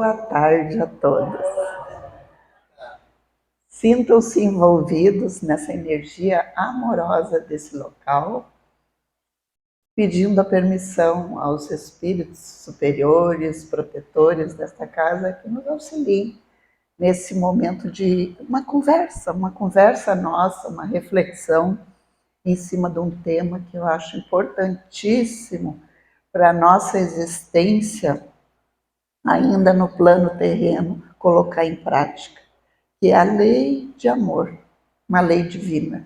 Boa tarde a todos. Sintam-se envolvidos nessa energia amorosa desse local, pedindo a permissão aos espíritos superiores, protetores desta casa, que nos auxiliem nesse momento de uma conversa nossa, uma reflexão em cima de um tema que eu acho importantíssimo para a nossa existência, ainda no plano terreno, colocar em prática, que é a lei de amor, uma lei divina,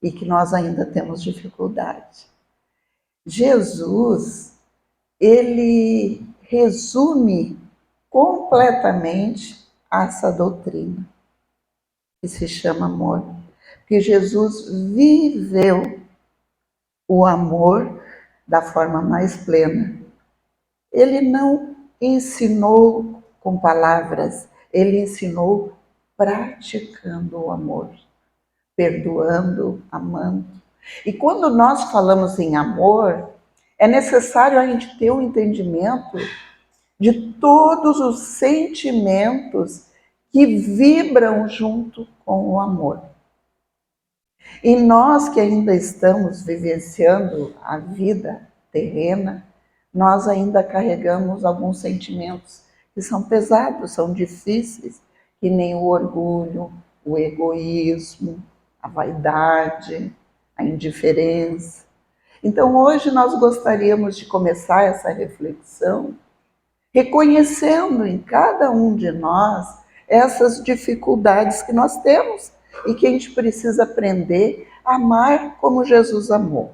e que nós ainda temos dificuldade. Jesus, ele resume completamente essa doutrina, que se chama amor, porque Jesus viveu o amor da forma mais plena. Ele não ensinou com palavras, ele ensinou praticando o amor, perdoando, amando. E quando nós falamos em amor, é necessário a gente ter um entendimento de todos os sentimentos que vibram junto com o amor. E nós que ainda estamos vivenciando a vida terrena, nós ainda carregamos alguns sentimentos que são pesados, são difíceis, que nem o orgulho, o egoísmo, a vaidade, a indiferença. Então hoje nós gostaríamos de começar essa reflexão reconhecendo em cada um de nós essas dificuldades que nós temos e que a gente precisa aprender a amar como Jesus amou.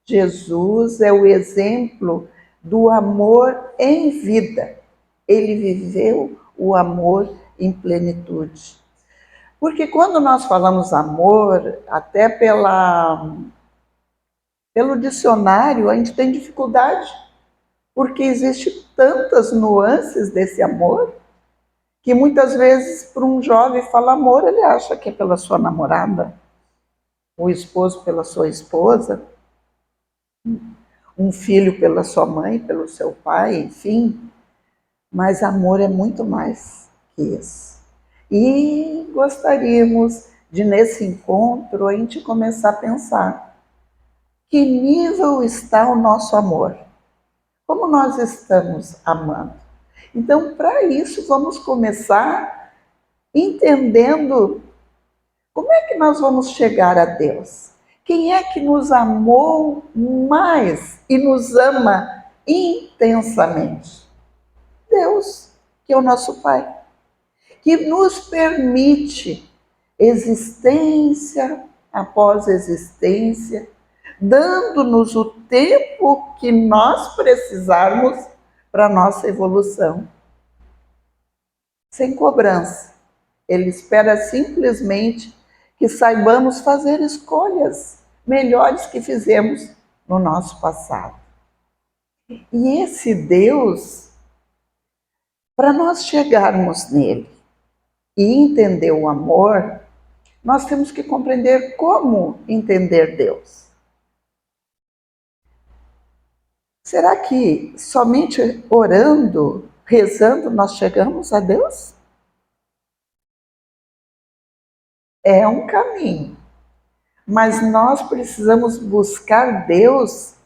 Jesus é o exemplo do amor em vida. Ele viveu o amor em plenitude. Porque quando nós falamos amor, até pelo dicionário, a gente tem dificuldade, porque existe tantas nuances desse amor, que muitas vezes para um jovem falar amor, ele acha que é pela sua namorada, o esposo pela sua esposa, um filho pela sua mãe, pelo seu pai, enfim. Mas amor é muito mais que isso. E gostaríamos de, nesse encontro, a gente começar a pensar que nível está o nosso amor? Como nós estamos amando? Então, para isso, vamos começar entendendo como é que nós vamos chegar a Deus. Quem é que nos amou mais e nos ama intensamente? Deus, que é o nosso Pai, que nos permite existência após existência, dando-nos o tempo que nós precisarmos para a nossa evolução. Sem cobrança. Ele espera simplesmente que saibamos fazer escolhas melhores que fizemos no nosso passado. E esse Deus, para nós chegarmos nele e entender o amor, nós temos que compreender como entender Deus. Será que somente orando, rezando, nós chegamos a Deus? É um caminho, mas nós precisamos buscar Deus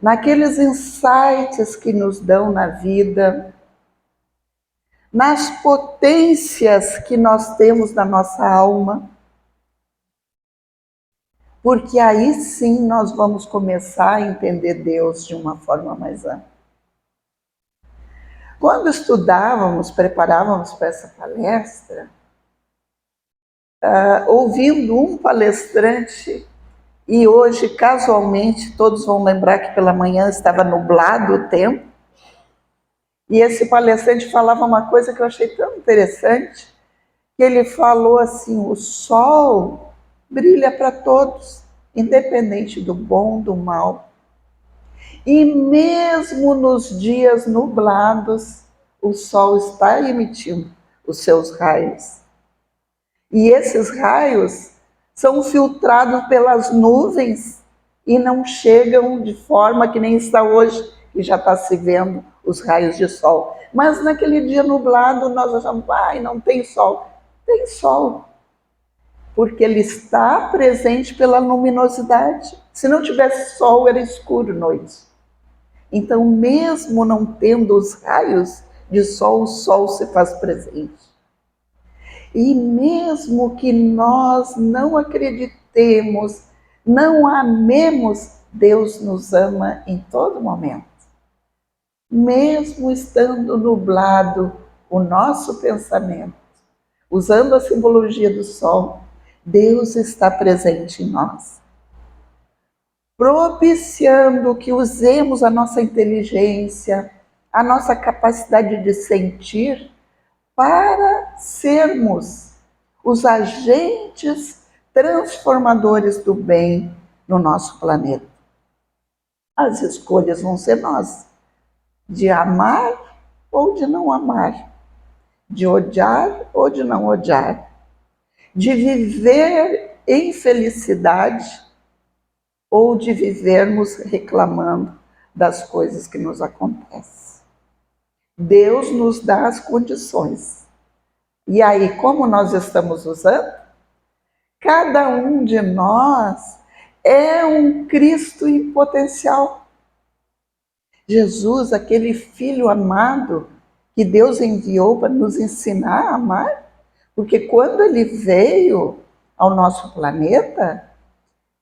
naqueles insights que nos dão na vida, nas potências que nós temos na nossa alma, porque aí sim nós vamos começar a entender Deus de uma forma mais ampla. Quando estudávamos, preparávamos para essa palestra, ouvindo um palestrante, e hoje casualmente todos vão lembrar que pela manhã estava nublado o tempo, e esse palestrante falava uma coisa que eu achei tão interessante, que ele falou assim: o sol brilha para todos, independente do bom, do mal. E mesmo nos dias nublados, o sol está emitindo os seus raios. E esses raios são filtrados pelas nuvens e não chegam de forma que nem está hoje, que já está se vendo os raios de sol. Mas naquele dia nublado nós achamos, não tem sol. Tem sol, porque ele está presente pela luminosidade. Se não tivesse sol, era escuro noite. Então, mesmo não tendo os raios de sol, o sol se faz presente. E mesmo que nós não acreditemos, não amemos, Deus nos ama em todo momento. Mesmo estando nublado o nosso pensamento, usando a simbologia do sol, Deus está presente em nós, propiciando que usemos a nossa inteligência, a nossa capacidade de sentir, para sermos os agentes transformadores do bem no nosso planeta. As escolhas vão ser nossas, de amar ou de não amar, de odiar ou de não odiar, de viver em felicidade ou de vivermos reclamando das coisas que nos acontecem. Deus nos dá as condições. E aí, como nós estamos usando? Cada um de nós é um Cristo em potencial. Jesus, aquele Filho amado que Deus enviou para nos ensinar a amar, porque quando ele veio ao nosso planeta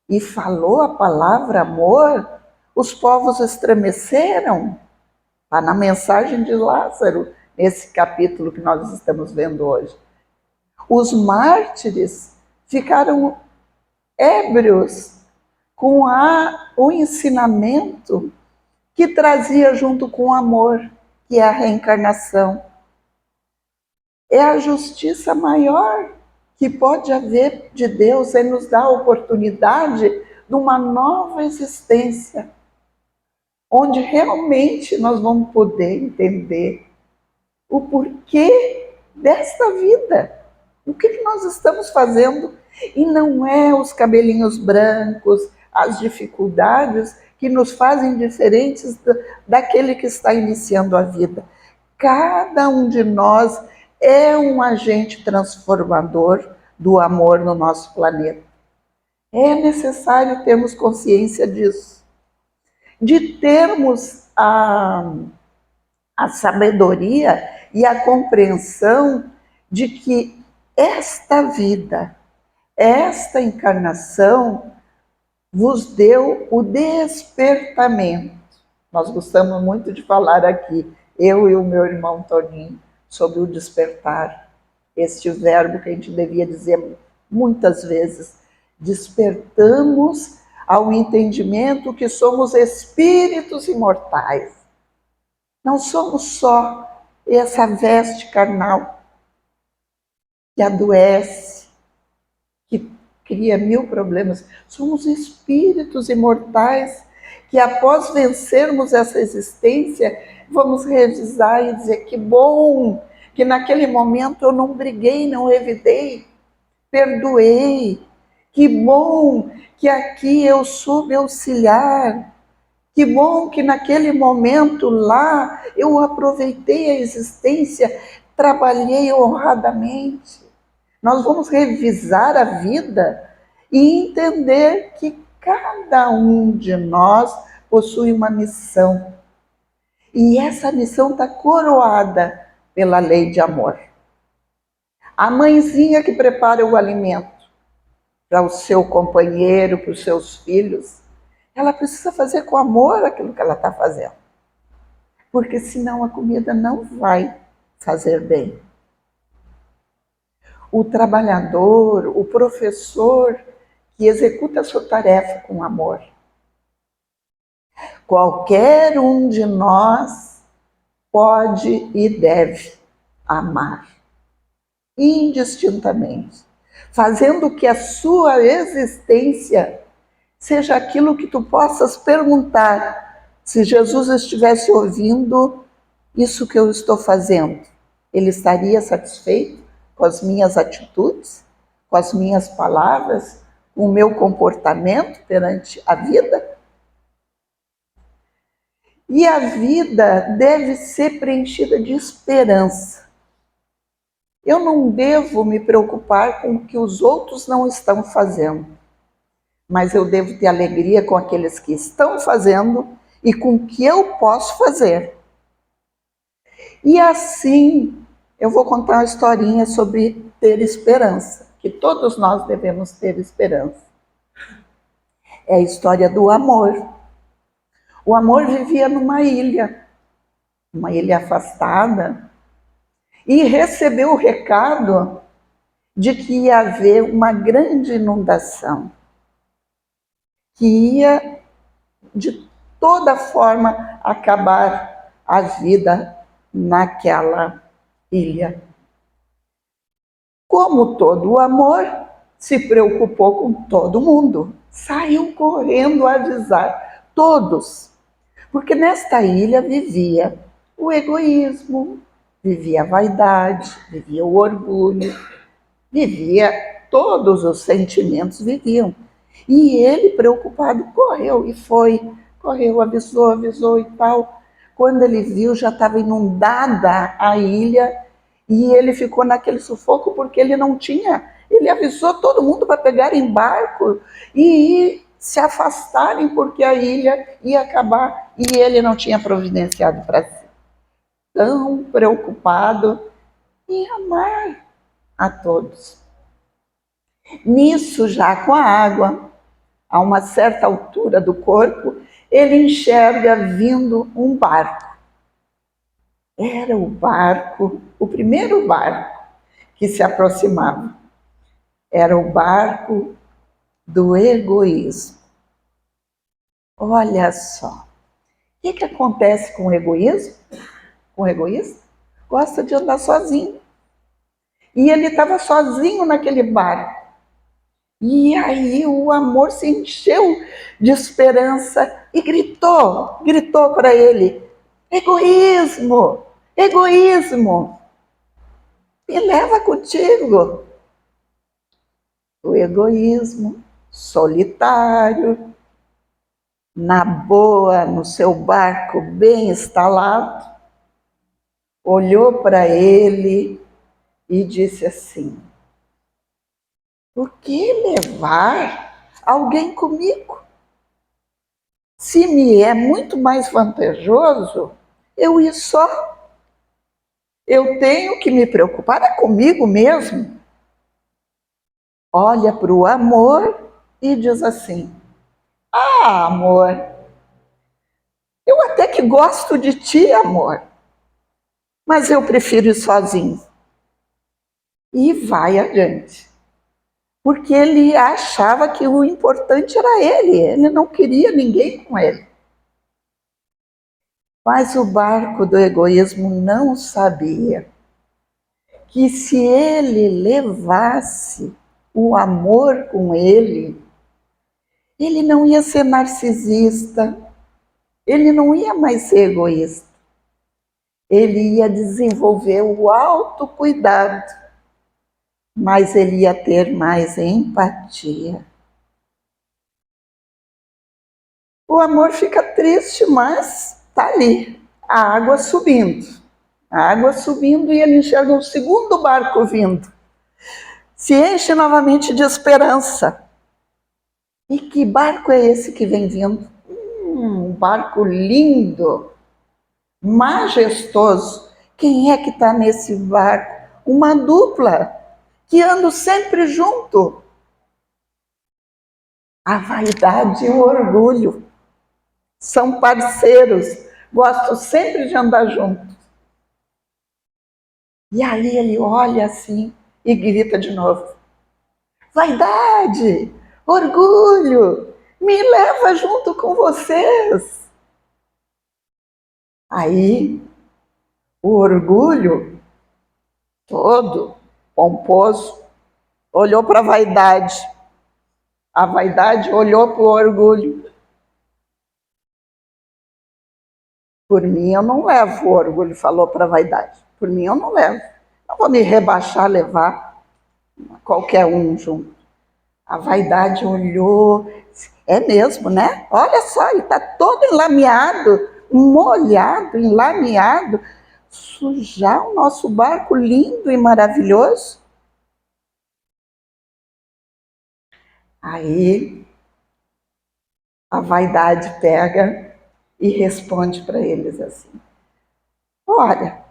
e falou a palavra amor, os povos estremeceram. Está na mensagem de Lázaro, nesse capítulo que nós estamos vendo hoje. Os mártires ficaram ébrios com o ensinamento que trazia junto com o amor, que é a reencarnação. É a justiça maior que pode haver de Deus, é nos dar a oportunidade de uma nova existência, onde realmente nós vamos poder entender o porquê desta vida, o que nós estamos fazendo. E não é os cabelinhos brancos, as dificuldades que nos fazem diferentes daquele que está iniciando a vida. Cada um de nós é um agente transformador do amor no nosso planeta. É necessário termos consciência disso, de termos a sabedoria e a compreensão de que esta vida, esta encarnação, vos deu o despertamento. Nós gostamos muito de falar aqui, eu e o meu irmão Toninho, sobre o despertar. Este verbo que a gente devia dizer muitas vezes. Despertamos ao entendimento que somos espíritos imortais. Não somos só essa veste carnal que adoece, que cria 1000 problemas. Somos espíritos imortais que, após vencermos essa existência, vamos revisar e dizer que bom que naquele momento eu não briguei, não revidei, perdoei. Que bom que aqui eu soube auxiliar. Que bom que naquele momento lá eu aproveitei a existência, trabalhei honradamente. Nós vamos revisar a vida e entender que cada um de nós possui uma missão. E essa missão está coroada pela lei de amor. A mãezinha que prepara o alimento para o seu companheiro, para os seus filhos, ela precisa fazer com amor aquilo que ela está fazendo. Porque senão a comida não vai fazer bem. O trabalhador, o professor que executa a sua tarefa com amor. Qualquer um de nós pode e deve amar, indistintamente, fazendo que a sua existência seja aquilo que tu possas perguntar. Se Jesus estivesse ouvindo isso que eu estou fazendo, ele estaria satisfeito com as minhas atitudes, com as minhas palavras, com o meu comportamento perante a vida? E a vida deve ser preenchida de esperança. Eu não devo me preocupar com o que os outros não estão fazendo, mas eu devo ter alegria com aqueles que estão fazendo e com o que eu posso fazer. E assim, eu vou contar uma historinha sobre ter esperança, que todos nós devemos ter esperança. É a história do amor. O amor vivia numa ilha afastada, e recebeu o recado de que ia haver uma grande inundação, que ia de toda forma acabar a vida naquela ilha. Como todo o amor, se preocupou com todo mundo, saiu correndo a avisar todos, porque nesta ilha vivia o egoísmo, vivia a vaidade, vivia o orgulho, vivia todos os sentimentos viviam. E ele, preocupado, correu e foi, correu, avisou e tal. Quando ele viu, já estava inundada a ilha e ele ficou naquele sufoco porque ele não tinha. Ele avisou todo mundo para pegar em barco e se afastarem porque a ilha ia acabar e ele não tinha providenciado para si. Tão preocupado em amar a todos. Nisso, já com a água, a uma certa altura do corpo, ele enxerga vindo um barco. Era o barco, o primeiro barco que se aproximava. Era o barco do egoísmo. Olha só, o que acontece com o egoísmo? Com o egoísmo? Gosta de andar sozinho. E ele estava sozinho naquele barco. E aí o amor se encheu de esperança e gritou para ele: egoísmo, egoísmo, me leva contigo. O egoísmo, solitário, na boa, no seu barco bem instalado, olhou para ele e disse assim: por que levar alguém comigo? Se me é muito mais vantajoso eu ir só. Eu tenho que me preocupar é comigo mesmo. Olha para o amor e diz assim: ah, amor, eu até que gosto de ti, amor, mas eu prefiro ir sozinho. E vai adiante. Porque ele achava que o importante era ele não queria ninguém com ele. Mas o barco do egoísmo não sabia que se ele levasse o amor com ele, ele não ia ser narcisista, ele não ia mais ser egoísta, ele ia desenvolver o autocuidado, mas ele ia ter mais empatia. O amor fica triste, mas está ali, a água subindo e ele enxerga o segundo barco vindo. Se enche novamente de esperança. E que barco é esse que vem vindo? Um barco lindo, majestoso. Quem é que está nesse barco? Uma dupla que anda sempre junto. A vaidade e o orgulho são parceiros, gostam sempre de andar juntos. E aí ele olha assim e grita de novo: vaidade, orgulho, me leva junto com vocês. Aí o orgulho, todo pomposo, olhou para a vaidade olhou para o orgulho. Por mim eu não levo, o orgulho falou para a vaidade. Por mim eu não levo. Não vou me rebaixar, levar qualquer um junto. A vaidade olhou, é mesmo, né? Olha só, ele está todo enlameado, molhado, enlameado, sujar o nosso barco lindo e maravilhoso? Aí a vaidade pega e responde para eles assim: olha,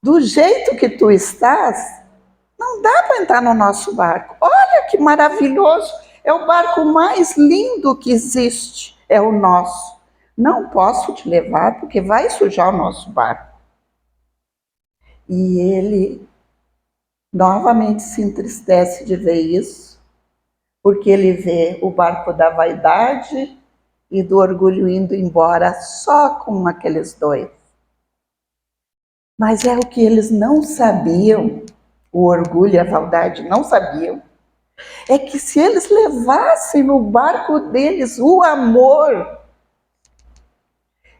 do jeito que tu estás, não dá para entrar no nosso barco. Olha que maravilhoso, é o barco mais lindo que existe, é o nosso. Não posso te levar porque vai sujar o nosso barco. E ele novamente se entristece de ver isso, porque ele vê o barco da vaidade e do orgulho indo embora só com aqueles dois. Mas é o que eles não sabiam, o orgulho e a vaidade não sabiam, é que se eles levassem no barco deles o amor,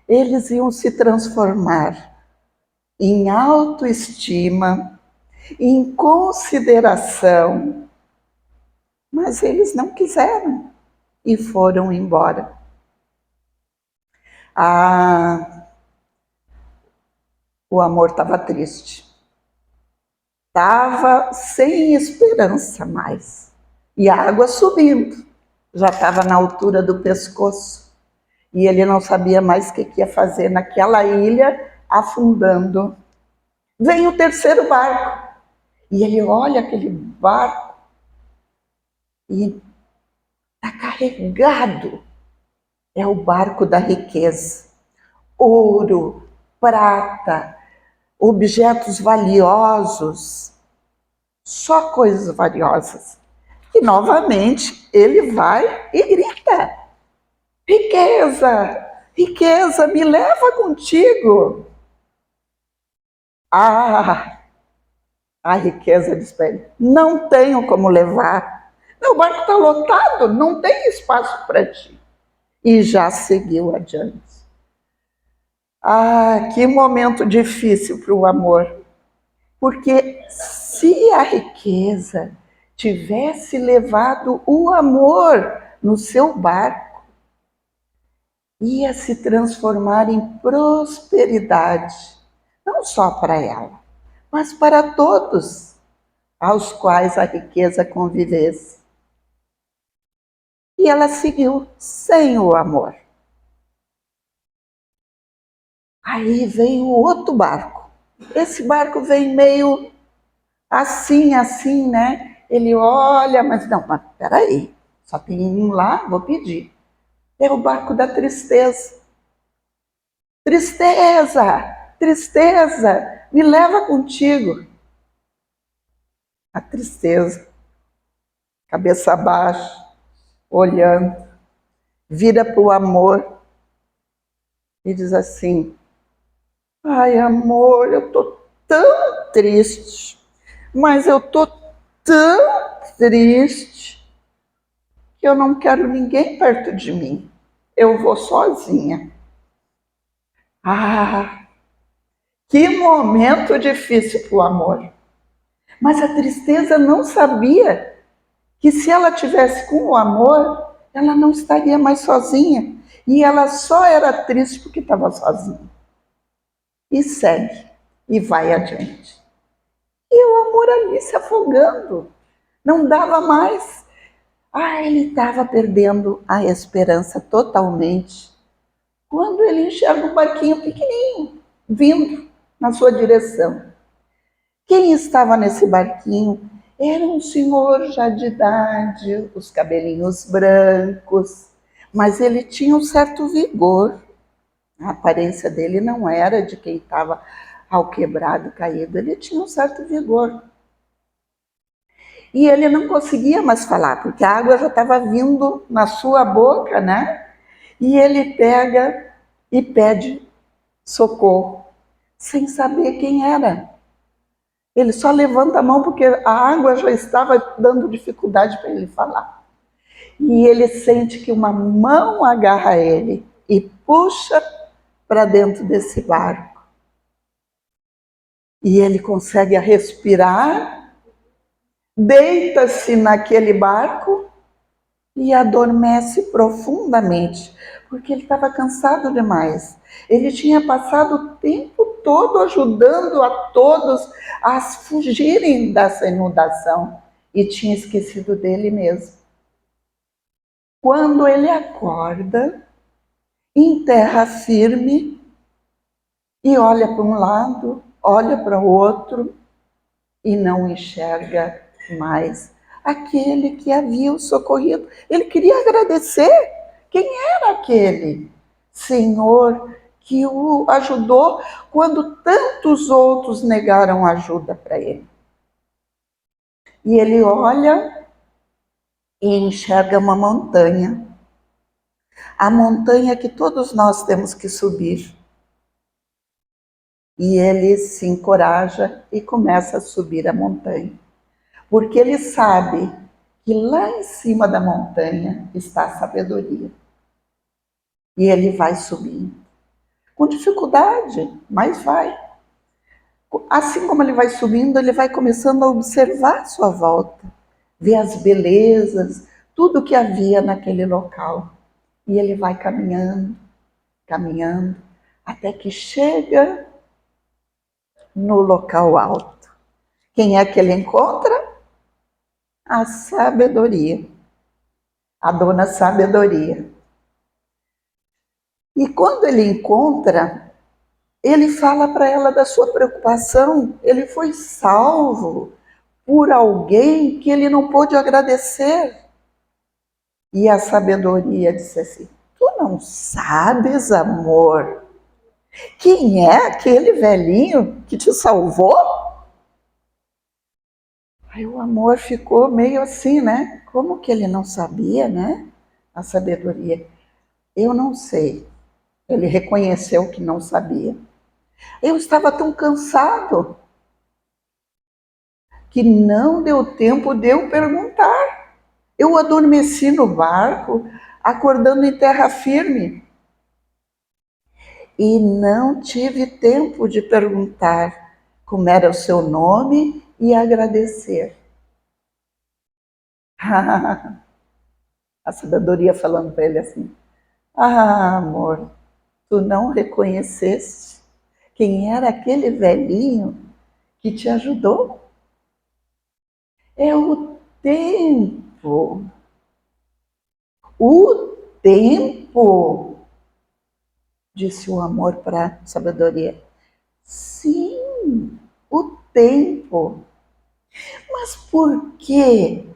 eles iam se transformar em autoestima, em consideração, mas eles não quiseram e foram embora. O amor estava triste, estava sem esperança mais, e a água subindo, já estava na altura do pescoço, e ele não sabia mais o que ia fazer naquela ilha, afundando. Vem o terceiro barco, e ele olha aquele barco e está carregado. É o barco da riqueza. Ouro, prata, objetos valiosos, só coisas valiosas. E novamente ele vai e grita: riqueza, riqueza, me leva contigo. A riqueza diz para ele: não tenho como levar. Meu barco está lotado, não tem espaço para ti. E já seguiu adiante. Que momento difícil para o amor. Porque se a riqueza tivesse levado o amor no seu barco, ia se transformar em prosperidade, não só para ela, mas para todos aos quais a riqueza convivesse. E ela seguiu sem o amor. Aí veio outro barco. Esse barco vem meio assim, né? Ele olha, mas não, mas peraí, só tem um lá, vou pedir. É o barco da tristeza. Tristeza, tristeza, me leva contigo. A tristeza, cabeça baixa, olhando, vira para o amor e diz assim: ai, amor, eu tô tão triste, mas eu tô tão triste que eu não quero ninguém perto de mim. Eu vou sozinha. Que momento difícil para o amor. Mas a tristeza não sabia que se ela tivesse com o amor, ela não estaria mais sozinha. E ela só era triste porque estava sozinha. E segue, e vai adiante. E o amor ali se afogando. Não dava mais. Ele estava perdendo a esperança totalmente. Quando ele enxerga um barquinho pequenininho, vindo na sua direção. Quem estava nesse barquinho era um senhor já de idade, os cabelinhos brancos, mas ele tinha um certo vigor. A aparência dele não era de quem estava ao quebrado, caído, ele tinha um certo vigor. E ele não conseguia mais falar, porque a água já estava vindo na sua boca, né? E ele pega e pede socorro, sem saber quem era. Ele só levanta a mão porque a água já estava dando dificuldade para ele falar. E ele sente que uma mão agarra ele e puxa para dentro desse barco. E ele consegue respirar, deita-se naquele barco e adormece profundamente, porque ele estava cansado demais. Ele tinha passado o tempo todo ajudando a todos a fugirem dessa inundação e tinha esquecido dele mesmo. Quando ele acorda, em terra firme, e olha para um lado, olha para o outro, e não enxerga mais aquele que havia o socorrido. Ele queria agradecer. Quem era aquele Senhor que o ajudou quando tantos outros negaram ajuda para ele? E ele olha e enxerga uma montanha. A montanha que todos nós temos que subir. E ele se encoraja e começa a subir a montanha. Porque ele sabe que lá em cima da montanha está a sabedoria. E ele vai subindo. Com dificuldade, mas vai. Assim como ele vai subindo, ele vai começando a observar a sua volta, ver as belezas, tudo que havia naquele local. E ele vai caminhando, caminhando, até que chega no local alto. Quem é que ele encontra? A sabedoria, a dona sabedoria. E quando ele encontra, ele fala para ela da sua preocupação. Ele foi salvo por alguém que ele não pôde agradecer. E a sabedoria disse assim: tu não sabes, amor, quem é aquele velhinho que te salvou? Aí o amor ficou meio assim, né? Como que ele não sabia, né? A sabedoria. Eu não sei. Ele reconheceu que não sabia. Eu estava tão cansado que não deu tempo de eu perguntar. Eu adormeci no barco, acordando em terra firme. E não tive tempo de perguntar como era o seu nome e agradecer. A sabedoria falando para ele assim: ah, amor, tu não reconheceste quem era aquele velhinho que te ajudou? É o tempo. O tempo, disse o amor para a sabedoria. Sim, o tempo. Mas por que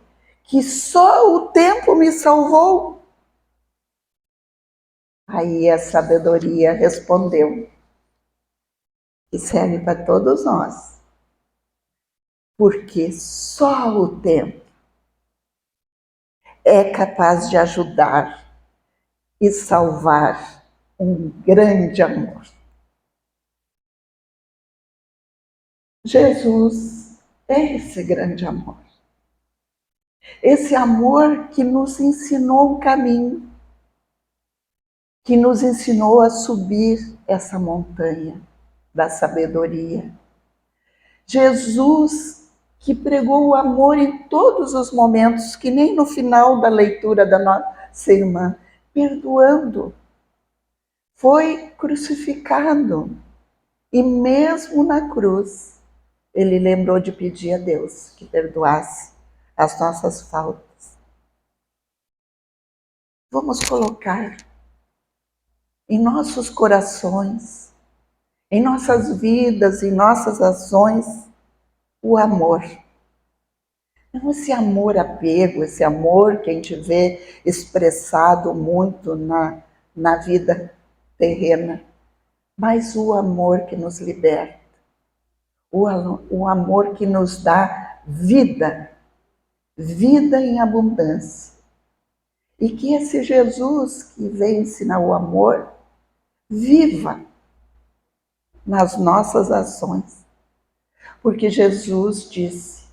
só o tempo me salvou? Aí a sabedoria respondeu, que serve para todos nós. Porque só o tempo é capaz de ajudar e salvar um grande amor. Jesus é esse grande amor. Esse amor que nos ensinou um caminho, que nos ensinou a subir essa montanha da sabedoria. Jesus que pregou o amor em todos os momentos, que nem no final da leitura da nossa irmã, perdoando. Foi crucificado e mesmo na cruz, ele lembrou de pedir a Deus que perdoasse as nossas faltas. Vamos colocar em nossos corações, em nossas vidas, em nossas ações, o amor. Não esse amor apego, esse amor que a gente vê expressado muito na vida terrena, mas o amor que nos liberta, o amor que nos dá vida, vida em abundância. E que esse Jesus que vem ensinar o amor, viva nas nossas ações. Porque Jesus disse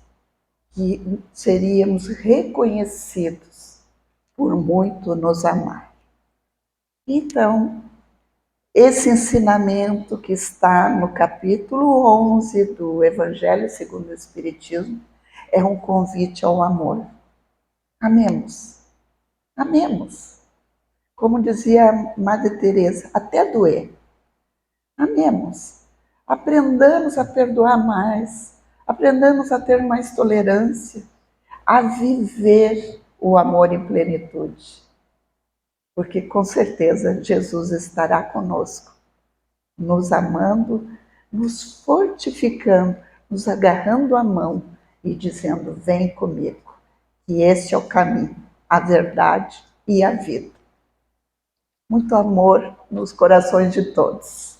que seríamos reconhecidos por muito nos amar. Então, esse ensinamento que está no capítulo 11 do Evangelho segundo o Espiritismo é um convite ao amor. Amemos, amemos. Como dizia Madre Teresa, até doer. Amemos. Aprendamos a perdoar mais. Aprendamos a ter mais tolerância, a viver o amor em plenitude. Porque com certeza Jesus estará conosco, nos amando, nos fortificando, nos agarrando a mão e dizendo: vem comigo, que este é o caminho, a verdade e a vida. Muito amor nos corações de todos.